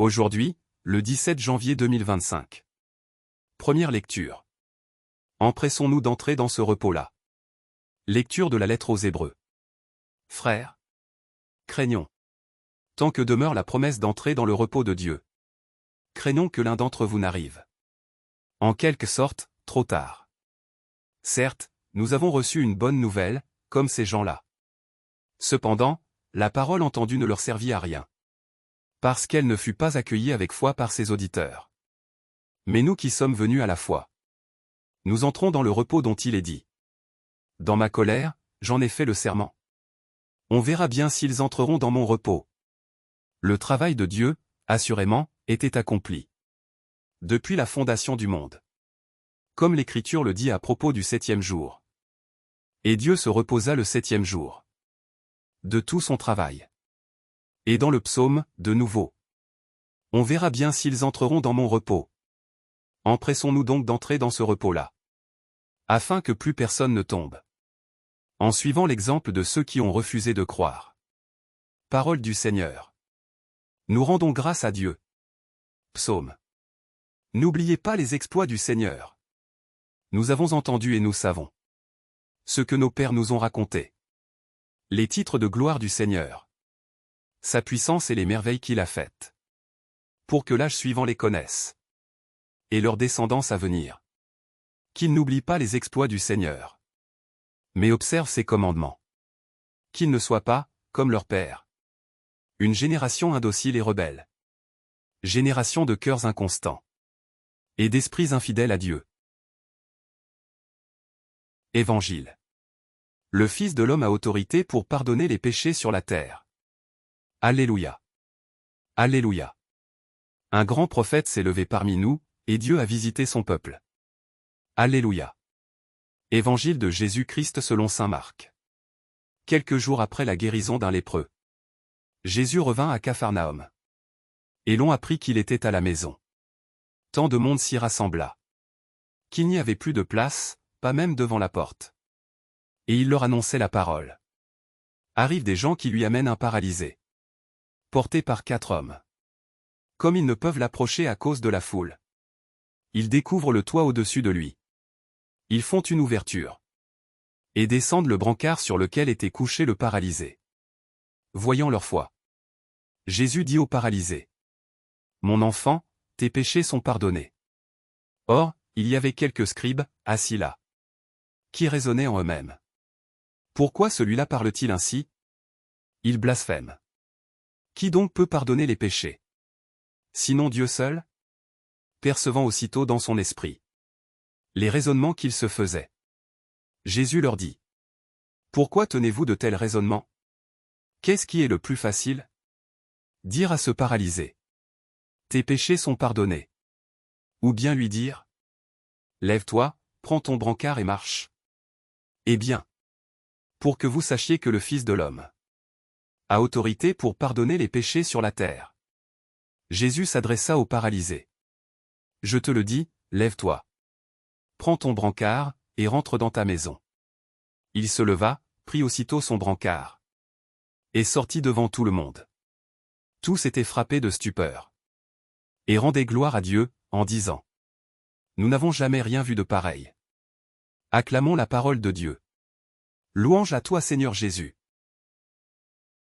Aujourd'hui, le 17 janvier 2025. Première lecture. Empressons-nous d'entrer dans ce repos-là. Lecture de la lettre aux Hébreux. Frères, craignons. Tant que demeure la promesse d'entrer dans le repos de Dieu. Craignons que l'un d'entre vous n'arrive. En quelque sorte, trop tard. Certes, nous avons reçu une bonne nouvelle, comme ces gens-là. Cependant, la parole entendue ne leur servit à rien. Parce qu'elle ne fut pas accueillie avec foi par ses auditeurs. Mais nous qui sommes venus à la foi, nous entrons dans le repos dont il est dit. Dans ma colère, j'en ai fait le serment. On verra bien s'ils entreront dans mon repos. Le travail de Dieu, assurément, était accompli. Depuis la fondation du monde. Comme l'Écriture le dit à propos du 7e jour. Et Dieu se reposa le 7e jour. De tout son travail. Et dans le psaume, de nouveau. On verra bien s'ils entreront dans mon repos. Empressons-nous donc d'entrer dans ce repos-là. Afin que plus personne ne tombe. En suivant l'exemple de ceux qui ont refusé de croire. Parole du Seigneur. Nous rendons grâce à Dieu. Psaume. N'oubliez pas les exploits du Seigneur. Nous avons entendu et nous savons. Ce que nos pères nous ont raconté. Les titres de gloire du Seigneur. Sa puissance et les merveilles qu'il a faites. Pour que l'âge suivant les connaisse. Et leur descendance à venir. Qu'ils n'oublient pas les exploits du Seigneur. Mais observent ses commandements. Qu'ils ne soient pas, comme leur père. Une génération indocile et rebelle. Génération de cœurs inconstants. Et d'esprits infidèles à Dieu. Évangile. Le Fils de l'homme a autorité pour pardonner les péchés sur la terre. Alléluia. Alléluia. Un grand prophète s'est levé parmi nous, et Dieu a visité son peuple. Alléluia. Évangile de Jésus-Christ selon saint Marc. Quelques jours après la guérison d'un lépreux. Jésus revint à Capharnaüm. Et l'on apprit qu'il était à la maison. Tant de monde s'y rassembla. Qu'il n'y avait plus de place, pas même devant la porte. Et il leur annonçait la parole. Arrivent des gens qui lui amènent un paralysé. Porté par 4 hommes. Comme ils ne peuvent l'approcher à cause de la foule. Ils découvrent le toit au-dessus de lui. Ils font une ouverture. Et descendent le brancard sur lequel était couché le paralysé. Voyant leur foi. Jésus dit au paralysé. Mon enfant, tes péchés sont pardonnés. Or, il y avait quelques scribes, assis là. Qui raisonnaient en eux-mêmes. Pourquoi celui-là parle-t-il ainsi? Il blasphème. Qui donc peut pardonner les péchés? Sinon Dieu seul? Percevant aussitôt dans son esprit les raisonnements qu'ils se faisaient. Jésus leur dit. Pourquoi tenez-vous de tels raisonnements? Qu'est-ce qui est le plus facile? Dire à ce paralysé. Tes péchés sont pardonnés. Ou bien lui dire. Lève-toi, prends ton brancard et marche. Eh bien. Pour que vous sachiez que le Fils de l'homme a autorité pour pardonner les péchés sur la terre. Jésus s'adressa au paralysé. Je te le dis, lève-toi. Prends ton brancard, et rentre dans ta maison. Il se leva, prit aussitôt son brancard. Et sortit devant tout le monde. Tous étaient frappés de stupeur. Et rendaient gloire à Dieu, en disant. Nous n'avons jamais rien vu de pareil. Acclamons la parole de Dieu. Louange à toi Seigneur Jésus.